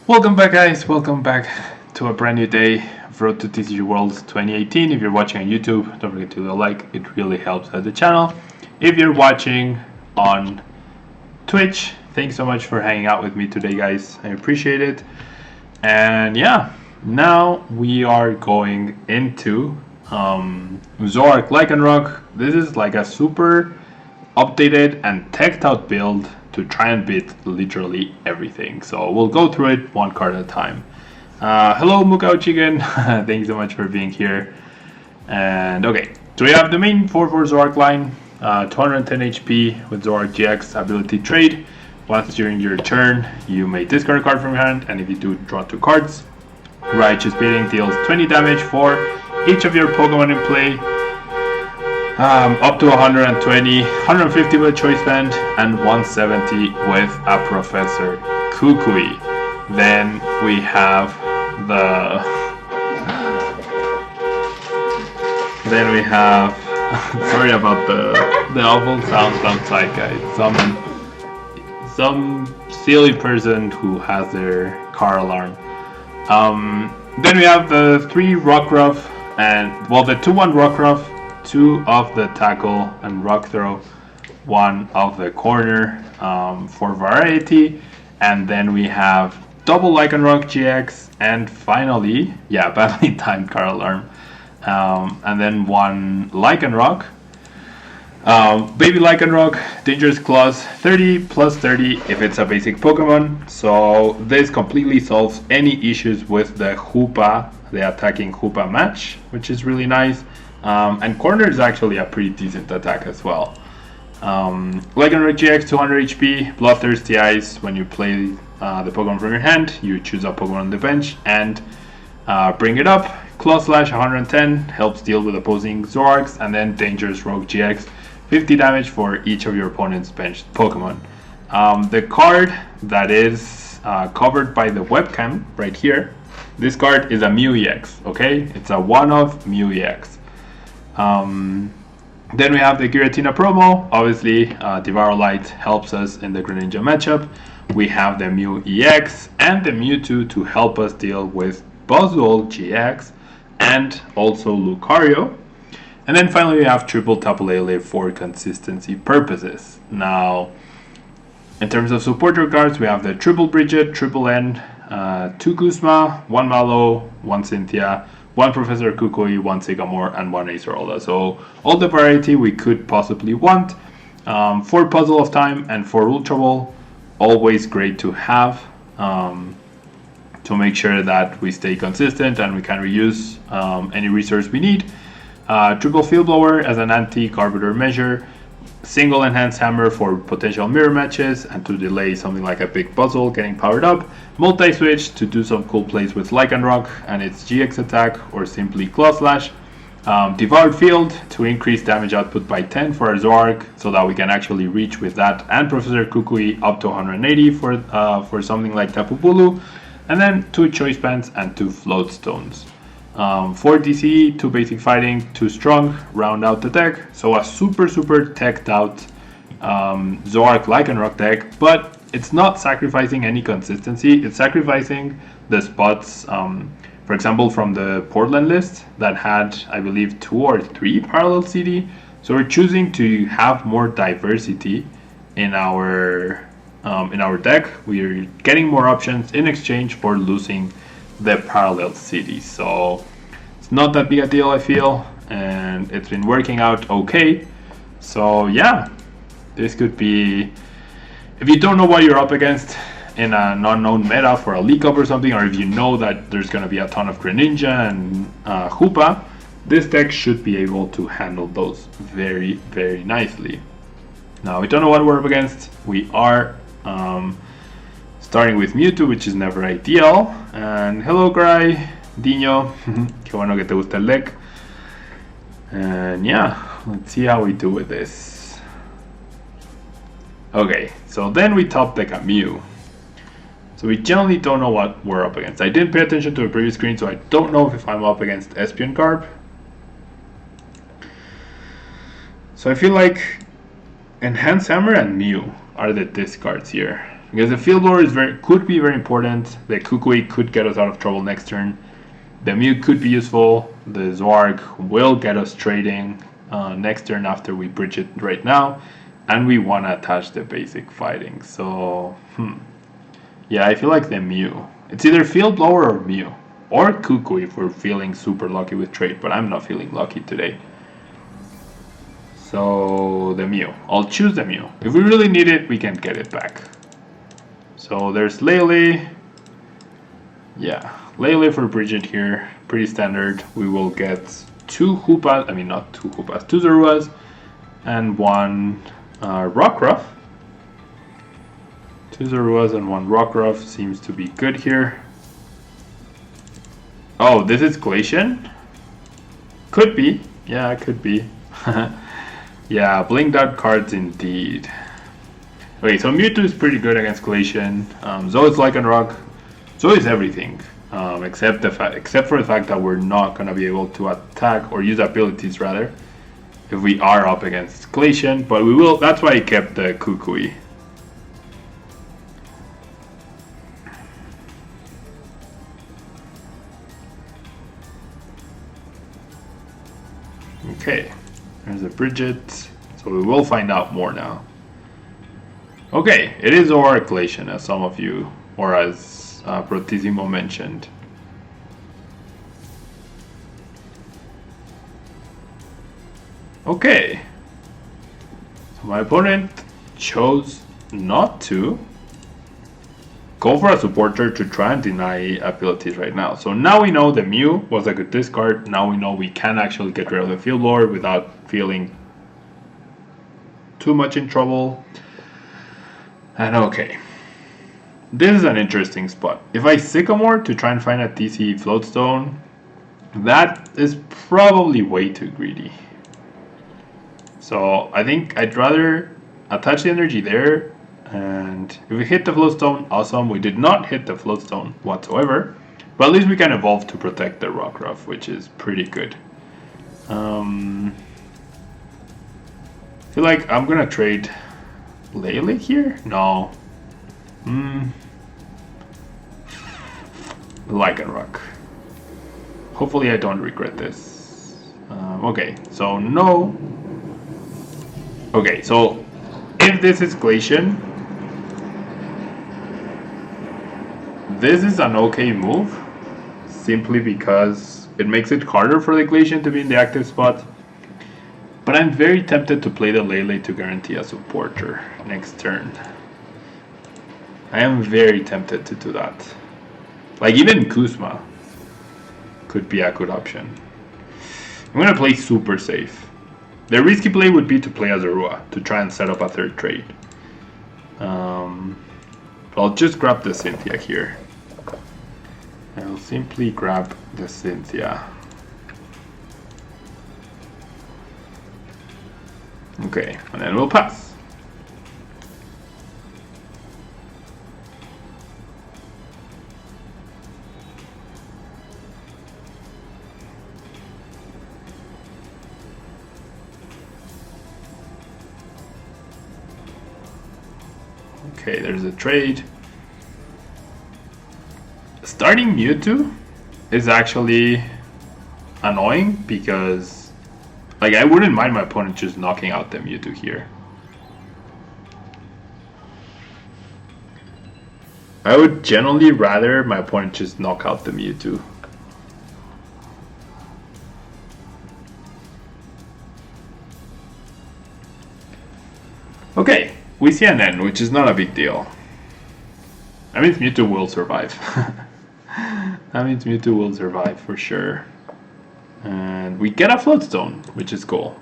Welcome back, guys. Welcome back to a brand new day of Road to TCG Worlds 2018. If you're watching on YouTube, don't forget to leave a like. It really helps out the channel. If you're watching on Twitch, thanks so much for hanging out with me today, guys. I appreciate it. And yeah, now we are going into Zoroark Lycanroc. This is like a super updated and teched out build to try and beat literally everything. So we'll go through it one card at a time. Hello Mukau Chicken, thank you so much for being here. And okay, so we have the main 4/4 Zoroark line, 210 HP with Zoroark GX ability trade. Once during your turn, you may discard a card from your hand, and if you do, draw 2 cards. Righteous Beating deals 20 damage for each of your Pokemon in play. Up to 120, 150 with Choice Band, and 170 with a Professor Kukui. Then we have the... sorry about the awful sounds outside, guys. Some silly person who has their car alarm. Then we have the 3 Rockruff, and well, the 2/1 Rockruff, 2 of the tackle and rock throw, 1 of the corner for variety, and then we have double Lycanroc GX, and finally, yeah, badly timed car alarm, and then 1 Lycanroc. Baby Lycanroc, Dangerous Claws, 30 plus 30 if it's a basic Pokemon, so this completely solves any issues with the Hoopa, the attacking Hoopa match, which is really nice. And corner is actually a pretty decent attack as well. Lycanroc GX 200 HP, Bloodthirsty Eyes. When you play the Pokemon from your hand, you choose a Pokemon on the bench and bring it up. Claw Slash 110 helps deal with opposing Zoroarks, and then Dangerous Rogue GX 50 damage for each of your opponent's benched Pokemon. The card that is covered by the webcam right here, this card is a Mew EX, okay? It's a one-of Mew EX. Then we have the Giratina promo. Obviously, Devour Light helps us in the Greninja matchup. We have the Mew EX and the Mewtwo to help us deal with Buzzwole GX and also Lucario. And then finally, we have triple Tapu Lele for consistency purposes. Now, in terms of supporter cards, we have the triple Bridget, triple N, 2 Guzma, 1 Malo, 1 Cynthia, 1 Professor Kukui, 1 Sycamore, and 1 Acerola. So all the variety we could possibly want. 4 Puzzle of Time and 4 Ultra Ball. Always great to have to make sure that we stay consistent and we can reuse any resource we need. Triple Field Blower as an anti-Carburetor measure. Single Enhanced Hammer for potential mirror matches and to delay something like a big puzzle getting powered up. Multi-switch to do some cool plays with Lycanroc and its GX attack, or simply Claw Slash. Devoured Field to increase damage output by 10 for our Zoroark, so that we can actually reach with that and Professor Kukui up to 180 for something like Tapu Bulu. And then 2 Choice Bands and 2 Float Stones. 4 DC, 2 basic fighting, 2 strong, round out the deck. So a super teched out Zoroark Lycanroc deck, but it's not sacrificing any consistency. It's sacrificing the spots, for example, from the Portland list that had, I believe, 2 or 3 parallel CD. So we're choosing to have more diversity in our deck. We're getting more options in exchange for losing the parallel cities, so it's not that big a deal, I feel, and it's been working out okay. So yeah, this could be, if you don't know what you're up against in an unknown meta for a League Cup or something, or if you know that there's going to be a ton of Greninja and Hoopa, this deck should be able to handle those very nicely. Now, we don't know what we're up against. We are starting with Mewtwo, which is never ideal. And hello, Gray, Dino. Qué bueno que te gusta el deck. And yeah, let's see how we do with this. Okay, so then we top deck a Mew. So we generally don't know what we're up against. I didn't pay attention to the previous screen, so I don't know if I'm up against Espion Garb. So I feel like Enhanced Hammer and Mew are the discards here. Because the field lore could be very important. The Kukui could get us out of trouble next turn. The Mew could be useful. The Zoroark will get us trading next turn after we bridge it right now. And we want to attach the basic fighting. So, yeah, I feel like the Mew. It's either field blower or Mew. Or Kukui if we're feeling super lucky with trade. But I'm not feeling lucky today. So, the Mew. I'll choose the Mew. If we really need it, we can get it back. So there's Lele. Yeah, Lele for Bridget here. Pretty standard. We will get two Hoopas. I mean, not two Hoopas. Two Zoruas. And one Rockruff. Two Zoruas and one Rockruff seems to be good here. Oh, this is Glacian? Could be. Yeah, it could be. Yeah, blinged out cards indeed. Okay, so Mewtwo is pretty good against Glacian. Zo is Lycanroc. Zo is everything, except for the fact that we're not gonna be able to attack or use abilities rather, if we are up against Glacian. But we will. That's why I kept the Kukui. Okay, there's a Bridget. So we will find out more now. Okay, it is Zoroark Glacian, as some of you, or as Protissimo mentioned. Okay, so my opponent chose not to go for a supporter to try and deny abilities right now. So now we know the Mew was a good discard. Now we know we can actually get rid of the field lore without feeling too much in trouble. And okay, this is an interesting spot. If I Sycamore to try and find a TC Floatstone, that is probably way too greedy. So I think I'd rather attach the energy there, and if we hit the Floatstone, awesome. We did not hit the Floatstone whatsoever, but at least we can evolve to protect the Rockruff, which is pretty good. I feel like I'm gonna trade Lele here? No. Lycanroc. Hopefully I don't regret this. Okay, so no. Okay, so if this is Glacian, this is an okay move, simply because it makes it harder for the Glacian to be in the active spot. But I'm very tempted to play the Lele to guarantee a supporter next turn. I am very tempted to do that. Like even Kuzma could be a good option. I'm gonna play super safe. The risky play would be to play a Zorua to try and set up a third trade. I'll just grab the Cynthia here. I'll simply grab the Cynthia. Okay, and then we'll pass. Okay, there's a trade. Starting Mewtwo is actually annoying because, like, I wouldn't mind my opponent just knocking out the Mewtwo here. I would generally rather my opponent just knock out the Mewtwo. Okay, we see an N, which is not a big deal. That means Mewtwo will survive. That means Mewtwo will survive for sure. And we get a Floatstone, which is cool.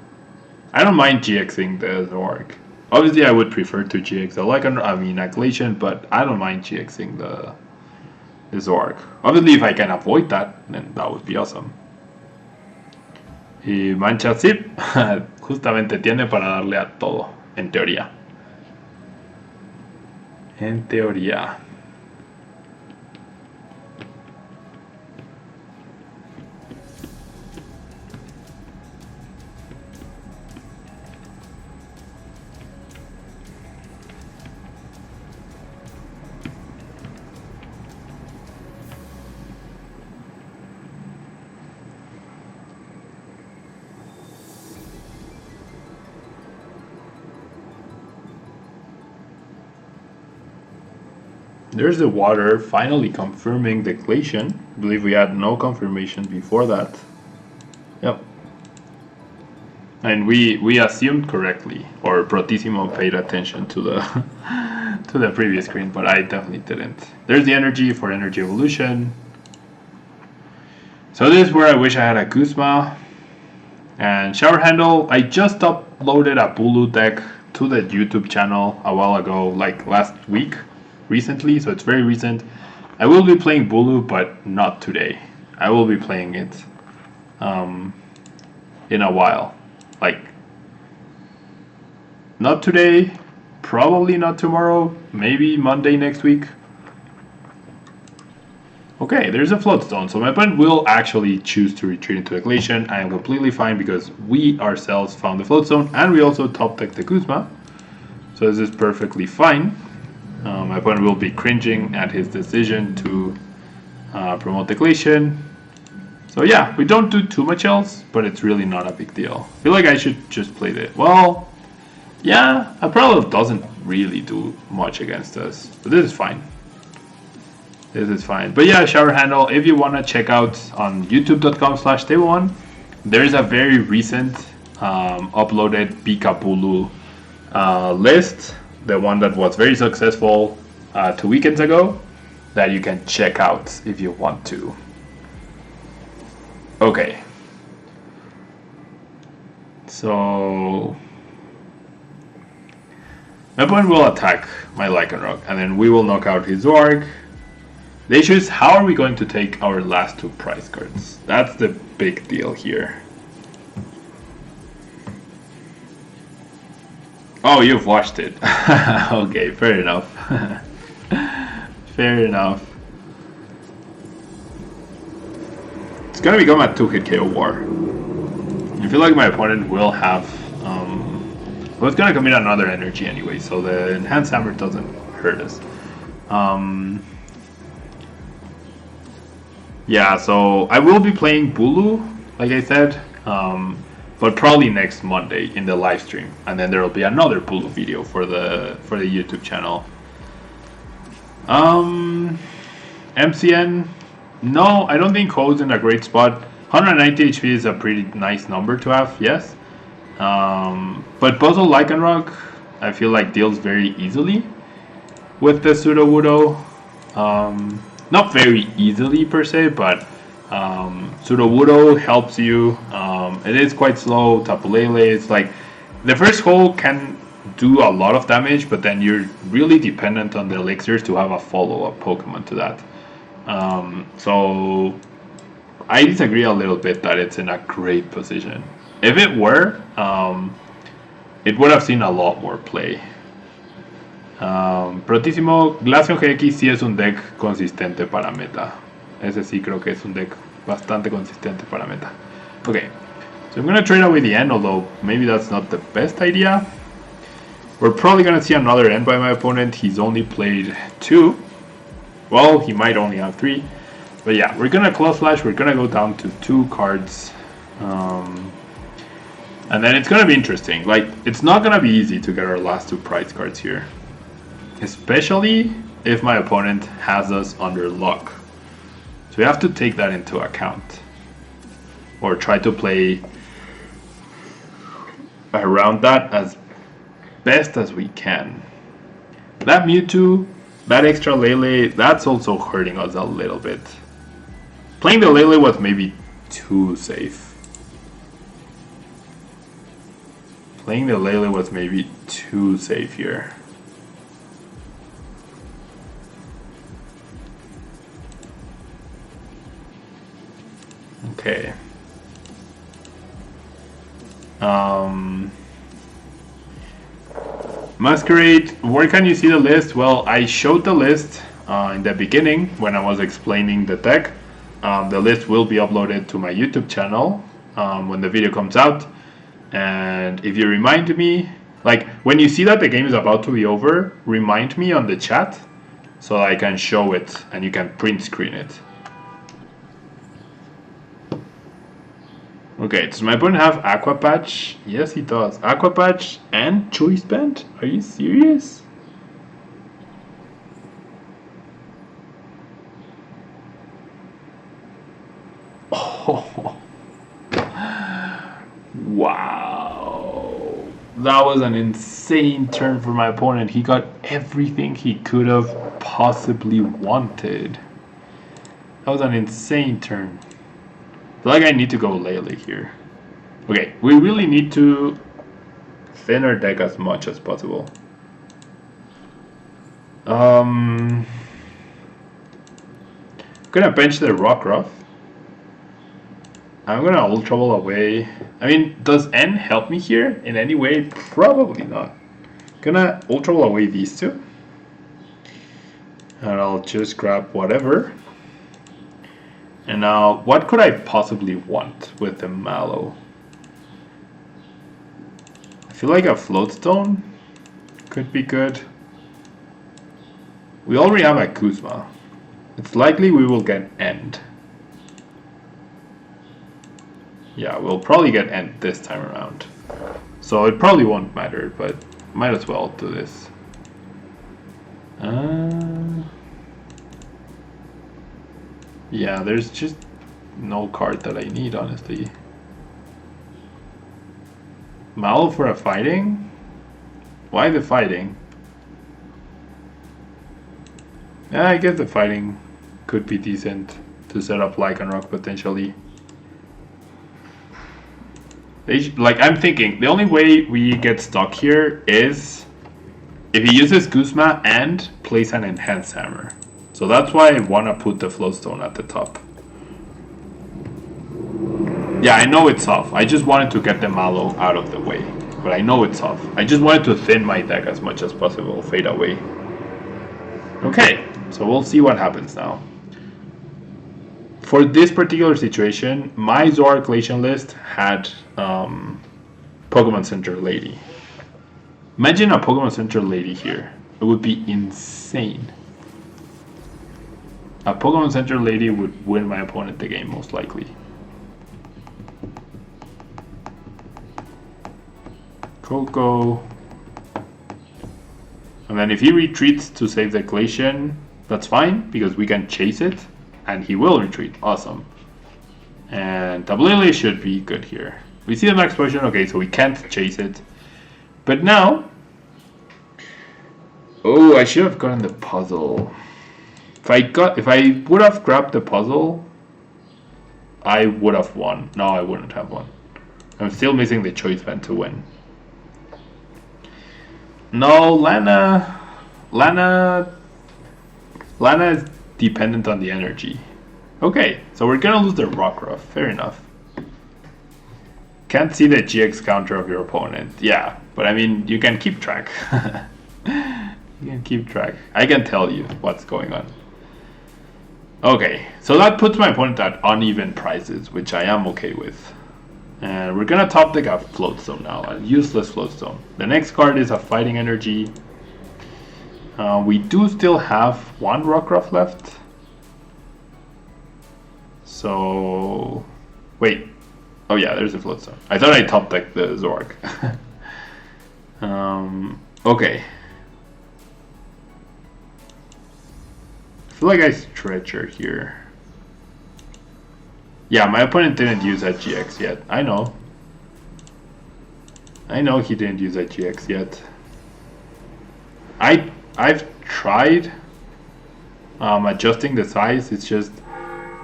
I don't mind GXing the Zoroark. Obviously, I would prefer to GX a Glacian, but I don't mind GXing the Zoroark. Obviously, if I can avoid that, then that would be awesome. Y Mancha Zip justamente tiene para darle a todo, en teoría. En teoría. There's the water finally confirming the Glacian. I believe we had no confirmation before that. Yep. And we assumed correctly, or Protissimo paid attention to the to the previous screen, but I definitely didn't. There's the energy for energy evolution. So this is where I wish I had a Guzma. And shower handle, I just uploaded a Bulu deck to the YouTube channel a while ago, like last week, recently, so it's very recent. I will be playing Bulu, but not today. I will be playing it in a while. Like, not today, probably not tomorrow, maybe Monday next week. Okay, there's a float stone, so my opponent will actually choose to retreat into the Glacian. I am completely fine because we ourselves found the float stone and we also top decked the Guzma. So this is perfectly fine. My opponent will be cringing at his decision to promote the Glacian. So yeah, we don't do too much else, but it's really not a big deal. I feel like I should just play the... Well, yeah, a Prologue doesn't really do much against us, but this is fine. This is fine. But yeah, shower handle, if you want to check out on youtube.com/Tablemon, there is a very recent uploaded Pika-Bulu list, the one that was very successful 2 weekends ago, that you can check out if you want to. Okay. So my opponent will attack my Lycanroc, and then we will knock out his Zoroark. The issue is, how are we going to take our last 2 prize cards? That's the big deal here. Oh, you've watched it. Okay, fair enough. Fair enough. It's gonna become a 2-hit KO war. I feel like my opponent will have... well, it's gonna commit another energy anyway, so the Enhanced Hammer doesn't hurt us. Yeah, so I will be playing Bulu, like I said, but probably next Monday in the live stream, and then there will be another Bulu video for the YouTube channel. MCN, no, I don't think Code's in a great spot. 190 HP is a pretty nice number to have, yes. But Puzzle Lycanroc, I feel like deals very easily with the Sudowoodo. Not very easily per se, but Sudowoodo helps you. It is quite slow. Tapu Lele, it's like the first hole can do a lot of damage, but then you're really dependent on the elixirs to have a follow-up Pokemon to that. So I disagree a little bit that it's in a great position. If it were, it would have seen a lot more play. Protissimo, Glaceon GX sí es un deck consistente para meta. Ese sí creo que es un deck bastante consistente para meta. Okay, so I'm going to trade away the end, although maybe that's not the best idea. We're probably going to see another end by my opponent. He's only played 2. Well, he might only have 3. But yeah, we're going to Close Flash. We're going to go down to 2 cards. And then it's going to be interesting. Like, it's not going to be easy to get our last 2 prize cards here. Especially if my opponent has us under lock. So we have to take that into account. Or try to play around that as best as we can. That Mewtwo, that extra Lele, that's also hurting us a little bit. Playing the Lele was maybe too safe. Playing the Lele was maybe too safe here. Okay. Masquerade, where can you see the list? Well, I showed the list in the beginning when I was explaining the deck. The list will be uploaded to my YouTube channel when the video comes out. And if you remind me, like when you see that the game is about to be over, remind me on the chat so I can show it and you can print screen it. Okay, does my opponent have Aqua Patch? Yes, he does. Aqua Patch and Choice Band? Are you serious? Wow. That was an insane turn for my opponent. He got everything he could have possibly wanted. That was an insane turn. I feel like I need to go Lele here. Okay, we really need to thin our deck as much as possible. Gonna bench the Rockruff. I'm gonna Ultra Ball away. I mean, does N help me here in any way? Probably not. Gonna Ultra Ball away these two. And I'll just grab whatever. And now, what could I possibly want with the Mallow? I feel like a Floatstone could be good. We already have a Kuzma. It's likely we will get End. Yeah, we'll probably get End this time around. So it probably won't matter, but might as well do this. Yeah, there's just no card that I need, honestly. Mallow for a fighting? Why the fighting? Yeah, I guess the fighting could be decent to set up Lycanroc potentially. Like, I'm thinking, the only way we get stuck here is if he uses Guzma and plays an Enhanced Hammer. So that's why I want to put the Floatstone at the top. Yeah, I know it's off. I just wanted to get the Mallow out of the way. But I know it's off. I just wanted to thin my deck as much as possible. Fade away. Okay, so we'll see what happens now. For this particular situation, my Zoroark Glacian list had Pokemon Center Lady. Imagine a Pokemon Center Lady here. It would be insane. A Pokemon Center Lady would win my opponent the game, most likely. Coco. And then if he retreats to save the Glacian, that's fine, because we can chase it. And he will retreat. Awesome. And Tablemon should be good here. We see the max potion. Okay, so we can't chase it. But now... Oh, I should have gotten the puzzle. If I would have grabbed the puzzle, I would have won. No, I wouldn't have won. I'm still missing the choice band to win. No, Lana is dependent on the energy. Okay, so we're gonna lose the Rockruff. Fair enough. Can't see the GX counter of your opponent. Yeah, but I mean, you can keep track. You can keep track. I can tell you what's going on. Okay, so that puts my opponent at uneven prices, which I am okay with. And we're gonna top deck a Floatstone now, a useless Floatstone. The next card is a Fighting Energy. We do still have one Rockruff left. So... Wait. Oh yeah, there's a Floatstone. I thought I top decked the Zoroark. Okay. I feel like I Stretcher here. Yeah, my opponent didn't use that GX yet. I know. I know he didn't use that GX yet. I've tried adjusting the size. It's just,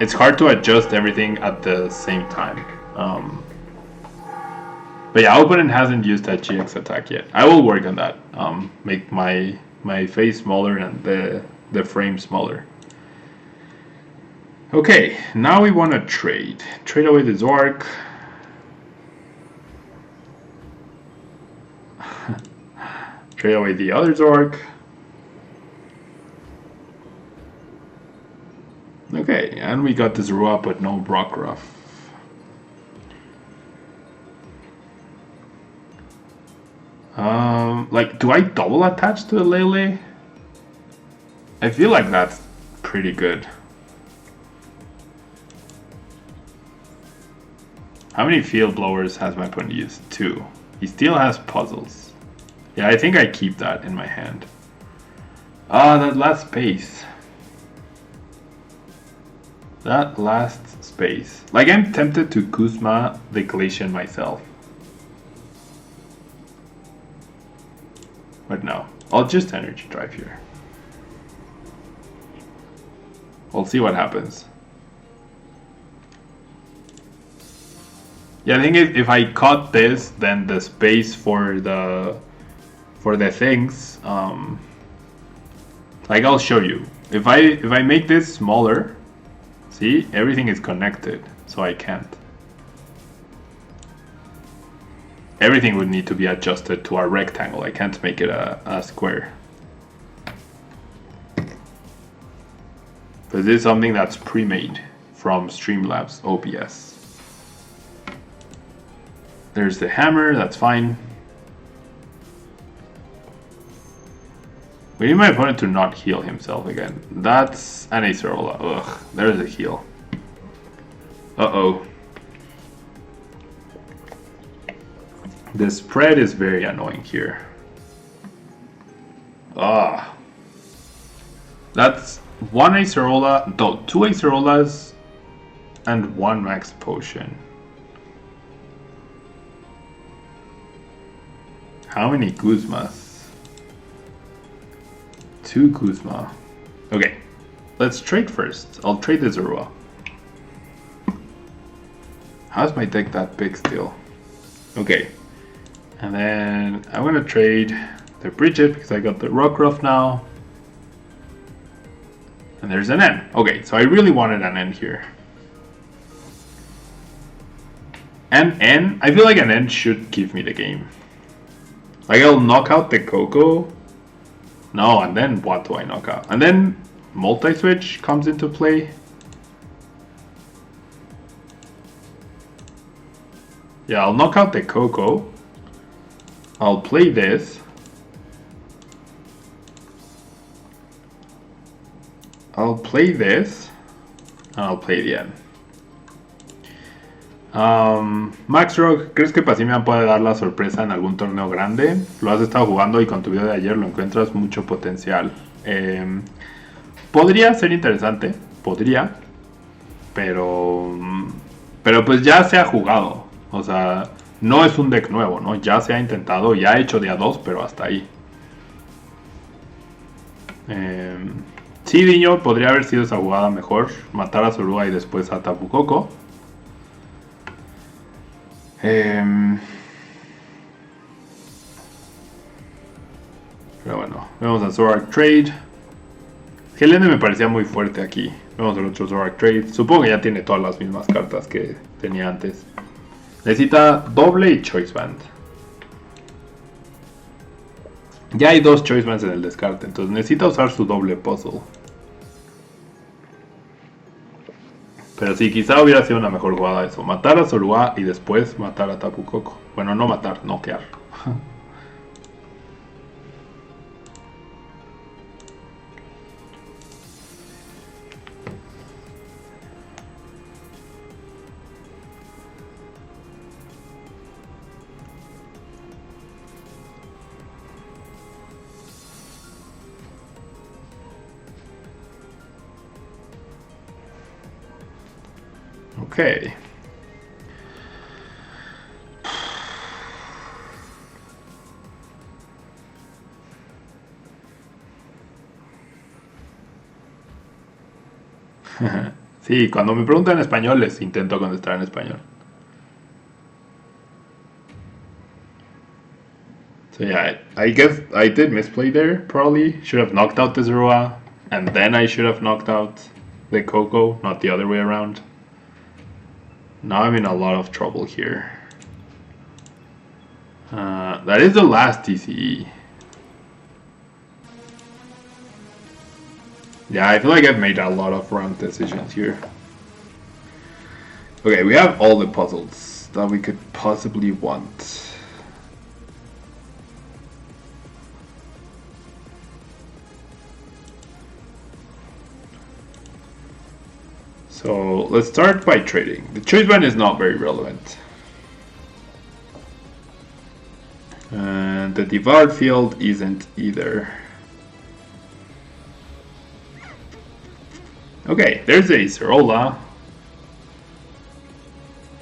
it's hard to adjust everything at the same time. But yeah, our opponent hasn't used that GX attack yet. I will work on that. Make my face smaller and the frame smaller. Okay, now we want to trade. Trade away the Zoroark. Trade away the other Zoroark. Okay, and we got the Zoroark but no Rockruff. Like, do I double attach to the Lele? I feel like that's pretty good. How many field blowers has my opponent used? 2. He still has puzzles. Yeah, I think I keep that in my hand. Ah, that last space. That last space. Like, I'm tempted to Kuzma the Glacian myself. But no, I'll just Energy Drive here. We'll see what happens. Yeah, I think if I cut this, then the space for the things, like I'll show you. If I make this smaller, see, everything is connected, so I can't. Everything would need to be adjusted to a rectangle. I can't make it a square. But this is something that's pre-made from Streamlabs OBS. There's the hammer, that's fine. We need my opponent to not heal himself again. That's an Acerola. Ugh, there's a heal. Uh-oh. The spread is very annoying here. Ah. That's one Acerola, no, two Acerolas and one max potion. How many Kuzmas? Two Kuzma. Okay, let's trade first. I'll trade the Zoroark. How's my deck that big still? Okay, and then I'm gonna trade the Bridget because I got the Rockruff now. And there's an N. Okay, so I really wanted an N here. And N, I feel like an N should give me the game. Like, I'll knock out the Coco. No, and then what do I knock out? And then multi-switch comes into play. Yeah, I'll knock out the Coco. I'll play this. I'll play this. And I'll play the end. Max Rock, ¿crees que Pacimian puede dar la sorpresa en algún torneo grande? Lo has estado jugando y con tu video de ayer lo encuentras mucho potencial. Podría ser interesante, podría, pero pues ya se ha jugado. O sea, no es un deck nuevo, ¿no? Ya se ha intentado, ya ha hecho día 2, pero hasta ahí. Sí, Diño, podría haber sido esa jugada mejor. Matar a Zorua y después a Tapu Koko. Pero bueno, vemos a Zoroark Trade. Helene me parecía muy fuerte aquí. Vemos el otro Zoroark Trade. Supongo que ya tiene todas las mismas cartas que tenía antes. Necesita doble y Choice Band. Ya hay dos Choice Bands en el descarte, entonces necesita usar su doble puzzle. Pero sí, quizá hubiera sido una mejor jugada eso. Matar a Zorua y después matar a Tapu Koko. Bueno, no matar, noquear. Okay. Sí, cuando me preguntan en español les intento contestar en español. So yeah, I guess I did misplay there, probably. Should have knocked out the Zorua, and then I should have knocked out the Coco, not the other way around. Now I'm in a lot of trouble here. That is the last TCE. Yeah, I feel like I've made a lot of wrong decisions here. Okay, we have all the puzzles that we could possibly want. So let's start by trading. The choice band is not very relevant. And the devoured field isn't either. Okay, there's a Acerola.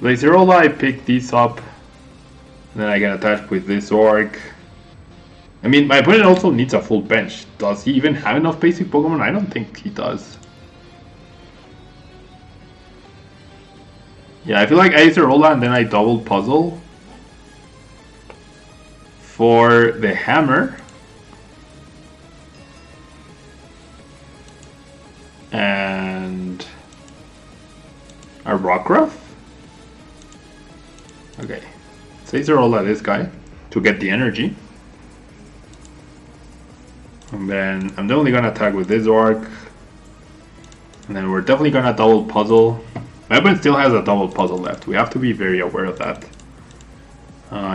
Lacerola, I pick these up. And then I get attached with this Zoroark. I mean, my opponent also needs a full bench. Does he even have enough basic Pokemon? I don't think he does. Yeah, I feel like I Lacerola and then I double puzzle for the hammer. And a Rockruff? Okay. Lacerola this guy to get the energy. And then I'm definitely gonna attack with this Zoroark. And then we're definitely gonna double puzzle. My opponent still has a double puzzle left. We have to be very aware of that.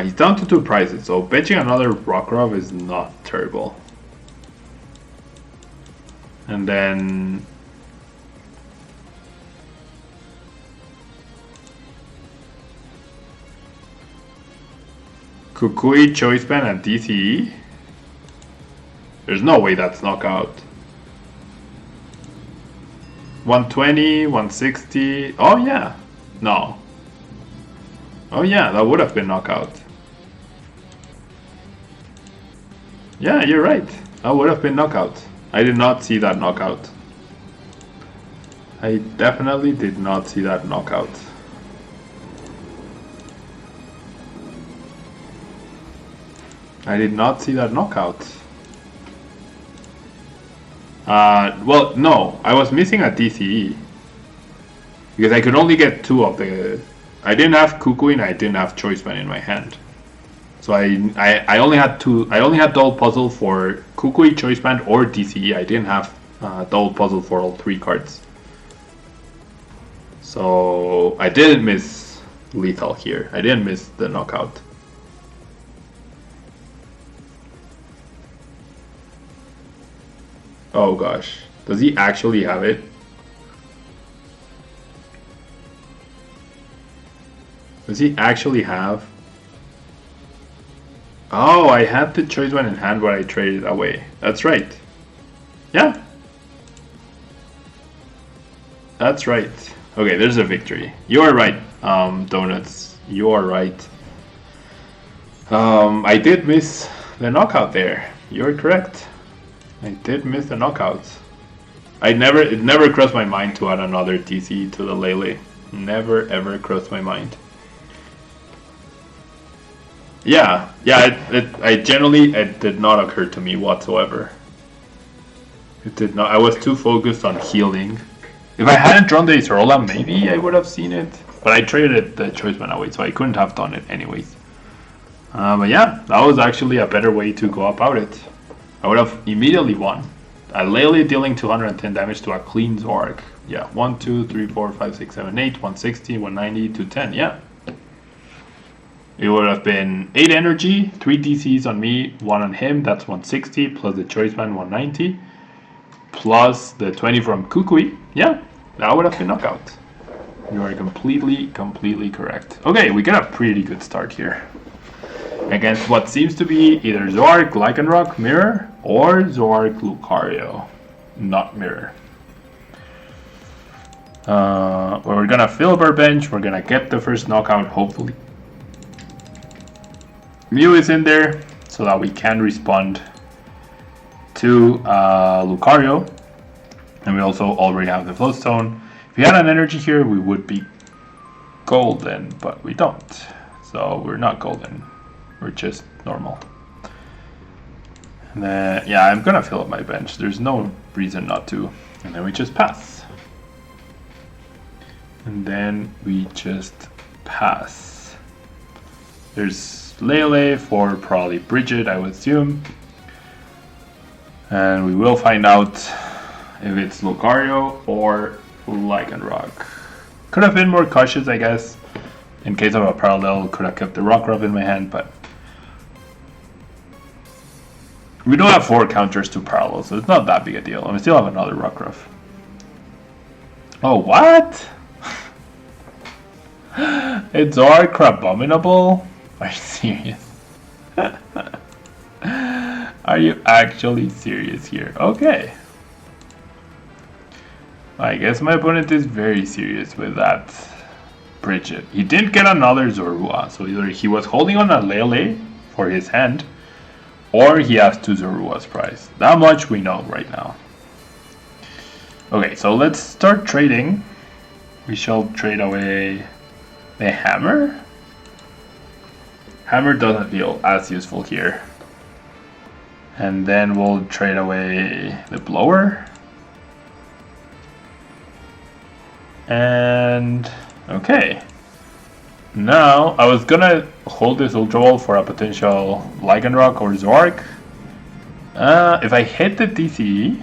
He's down to 2 prizes, so benching another Rockruff is not terrible. And then Kukui, Choice Band, and DCE? There's no way that's knockout. 120, 160. Oh yeah. No. Oh yeah, that would have been knockout. Yeah, you're right. That would have been knockout. I did not see that knockout. I definitely did not see that knockout. I did not see that knockout. Well, no, I was missing a DCE. Because I could only get 2 of the... I didn't have Kukui and I didn't have Choice Band in my hand. So I only had 2... I only had double puzzle for Kukui, Choice Band, or DCE. I didn't have double puzzle for all 3 cards. So I didn't miss lethal here. I didn't miss the knockout. Oh gosh, does he actually have it? Does he actually have? Oh, I had the Choice One in hand, but I traded it away. That's right. Yeah. That's right. Okay, there's a victory. You are right, Donuts. You are right. I did miss the knockout there. You're correct. I did miss the knockouts. It never crossed my mind to add another TC to the Lele. Never ever crossed my mind. Yeah, it did not occur to me whatsoever. It did not. I was too focused on healing. If I hadn't drawn the Zoroark, maybe I would have seen it. But I traded the Choice Band away, so I couldn't have done it anyways. But yeah, that was actually a better way to go about it. I would have immediately won. A Lele dealing 210 damage to a clean Zoroark. Yeah, 1, 2, 3, 4, 5, 6, 7, 8, 160, 190, 210, yeah. It would have been 8 energy, 3 DCs on me, 1 on him, that's 160, plus the Choice Band 190, plus the 20 from Kukui. Yeah, that would have been knockout. You are completely correct. Okay, we got a pretty good start here. Against what seems to be either Zoroark, Lycanroc, Mirror, or Zoroark, Lucario, not Mirror. We're gonna fill up our bench, we're gonna get the first knockout, hopefully. Mew is in there, so that we can respond to Lucario. And we also already have the Floatstone. If we had an energy here, we would be golden, but we don't. So we're not golden. We're just normal. And then, yeah, I'm gonna fill up my bench. There's no reason not to. And then we just pass. And then we just pass. There's Lele for probably Bridget, I would assume. And we will find out if it's Lucario or Lycanroc. Could have been more cautious, I guess. In case of a parallel, could have kept the Rockruff in my hand, but we do have 4 counters to parallel, so it's not that big a deal. And we still have another Rockruff. Oh, what? It's Zoroark Abominable? Are you serious? Are you actually serious here? Okay. I guess my opponent is very serious with that Bridget. He didn't get another Zorua, so either he was holding on a Lele for his hand, or he has 2 Zorua's prize. That much we know right now. Okay, so let's start trading. We shall trade away the hammer. Hammer doesn't feel as useful here. And then we'll trade away the blower. And okay. Now I was gonna hold this Ultra Ball for a potential Lycanroc or Zoroark. If I hit the TCE,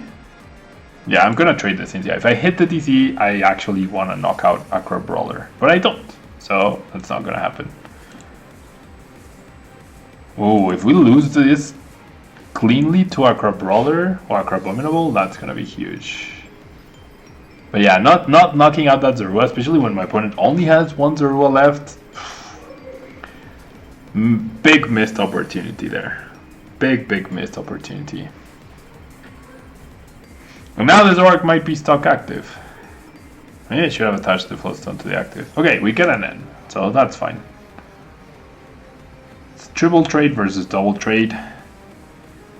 yeah, I'm gonna trade this in. Yeah, if I hit the TCE, I actually want to knock out Acro Brawler, but I don't, so that's not gonna happen. Oh, if we lose this cleanly to Acro Brawler or Acro Abominable, that's gonna be huge. But yeah, not knocking out that Zorua, especially when my opponent only has 1 Zorua left. Big missed opportunity there. Big missed opportunity. And now the Zoroark might be stuck active. Maybe I should have attached the Floatstone to the active. Okay, we get an N, so that's fine. It's triple trade versus double trade.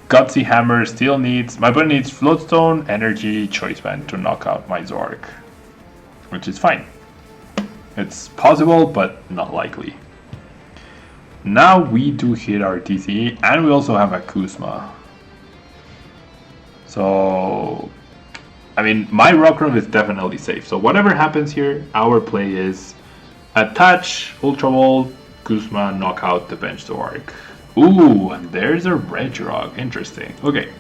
Gutsy Hammer still needs... My opponent needs Floatstone, Energy, Choice Band to knock out my Zoroark. Which is fine. It's possible, but not likely. Now we do hit our TCE, and we also have a Kuzma. So... I mean, my Rockruff is definitely safe. So whatever happens here, our play is attach, Ultra Ball, Kuzma, knock out the bench Zoroark. Ooh, and there's a Regirock. Interesting. Okay.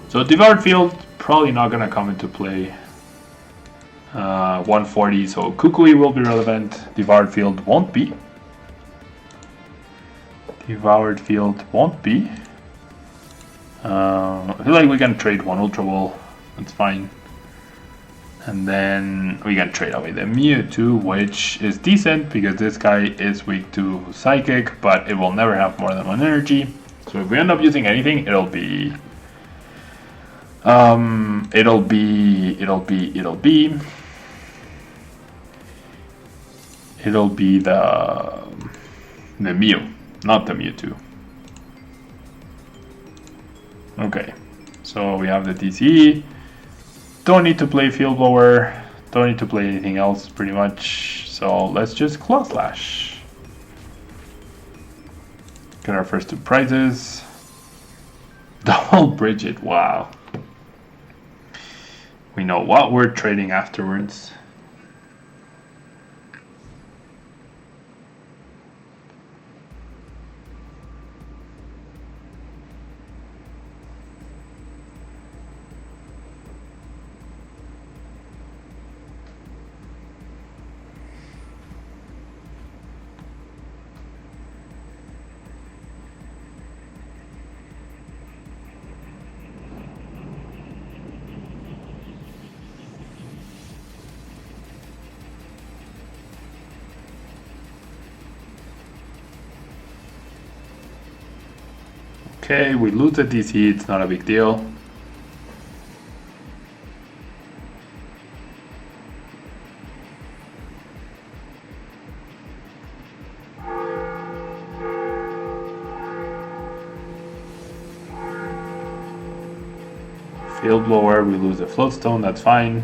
So Devoured Field probably not gonna come into play. 140, so Kukui will be relevant. Devoured Field won't be. Devoured Field won't be. I feel like we can trade 1 Ultra Ball. That's fine. And then we can trade away the Mewtwo, which is decent because this guy is weak to Psychic, but it will never have more than 1 energy. So if we end up using anything, it'll be the Mew, not the Mewtwo. Okay, so we have the TCE. Don't need to play Field Blower, don't need to play anything else pretty much, so let's just Claw Slash. Get our first 2 prizes. Double Bridget, wow. We know what we're trading afterwards. Okay, we lose the DC, it's not a big deal. Field Blower, we lose the Floatstone, that's fine.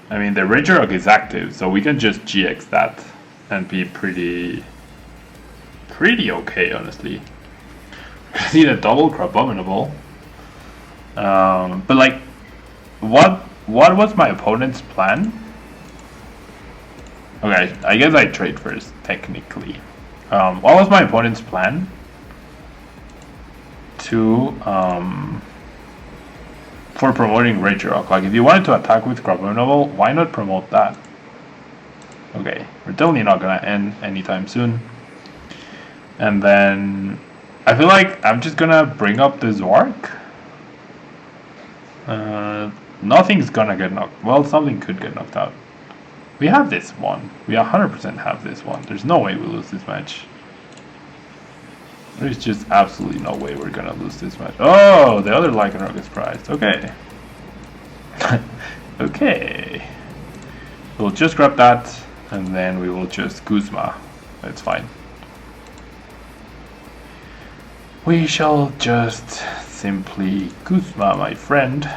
I mean, the Regirock is active, so we can just GX that and be pretty okay, honestly. See the double Abominable. But like, what was my opponent's plan? Okay, I guess I trade first, technically. What was my opponent's plan? For promoting Regirock. Like, if you wanted to attack with Abominable, why not promote that? Okay, we're definitely not gonna end anytime soon. And then I feel like I'm just gonna bring up the Zoroark. Nothing's gonna get knocked. Well, something could get knocked out. We have this one. We 100% have this one. There's no way we lose this match. There's just absolutely no way we're gonna lose this match. Oh, the other Lycanroc is prized. Okay. Okay. We'll just grab that, and then we will just Guzma. That's fine. We shall just simply Guzma, my friend.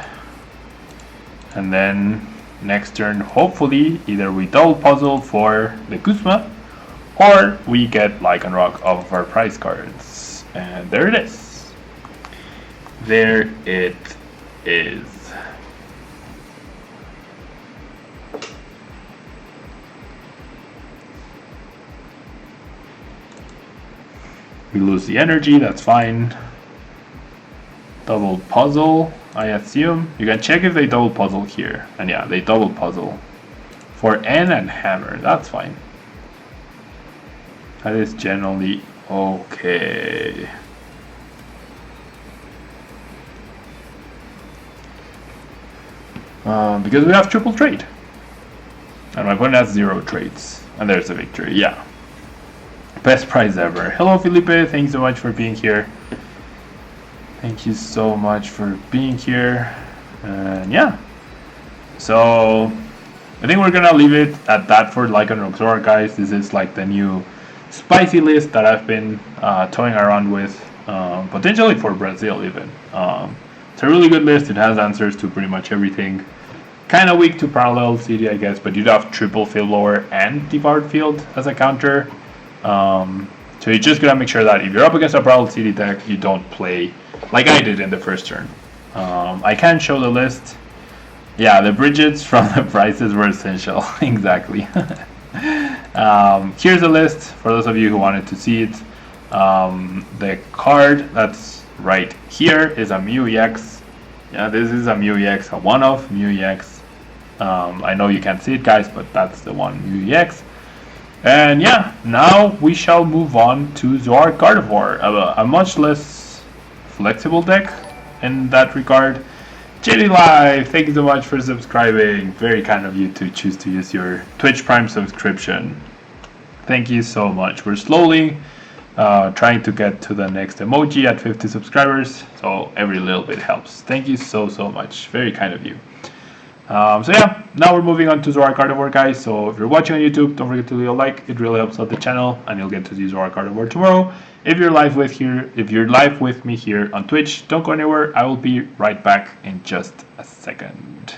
And then next turn, hopefully, either we double puzzle for the Guzma, or we get Lycanroc off of our prize cards. And there it is. There it is. We lose the energy, that's fine. Double puzzle, I assume. You can check if they double puzzle here. And yeah, they double puzzle. For N and Hammer, that's fine. That is generally okay. Because we have triple trade. And my opponent has 0 trades. And there's a victory, yeah. Best prize ever. Hello, Felipe. Thanks so much for being here. Thank you so much for being here. And yeah. So, I think we're gonna leave it at that for Lycanroc Zoroark, guys. This is like the new spicy list that I've been toying around with. Potentially for Brazil, even. It's a really good list. It has answers to pretty much everything. Kind of weak to Parallel City, I guess. But you'd have triple Field Blower and Devoured Field as a counter. So you just gotta make sure that if you're up against a Parallel City deck, you don't play like I did in the first turn. I can show the list. Yeah, the Bridgets from the prices were essential. Exactly. Here's the list for those of you who wanted to see it. The card that's right here is a Mew EX. Yeah, this is a Mew EX, a one-off Mew EX. I know you can't see it, guys, but that's the one Mew EX. And yeah, now we shall move on to Zoroark Gardevoir, a much less flexible deck in that regard. JD Live, thank you so much for subscribing. Very kind of you to choose to use your Twitch Prime subscription. Thank you so much. We're slowly trying to get to the next emoji at 50 subscribers, so every little bit helps. Thank you so much. Very kind of you. So yeah, now we're moving on to Zoroark Gardevoir, guys. So if you're watching on YouTube, don't forget to leave a like. It really helps out the channel, and you'll get to see Zoroark Gardevoir tomorrow. If you're live with me here on Twitch, don't go anywhere. I will be right back in just a second.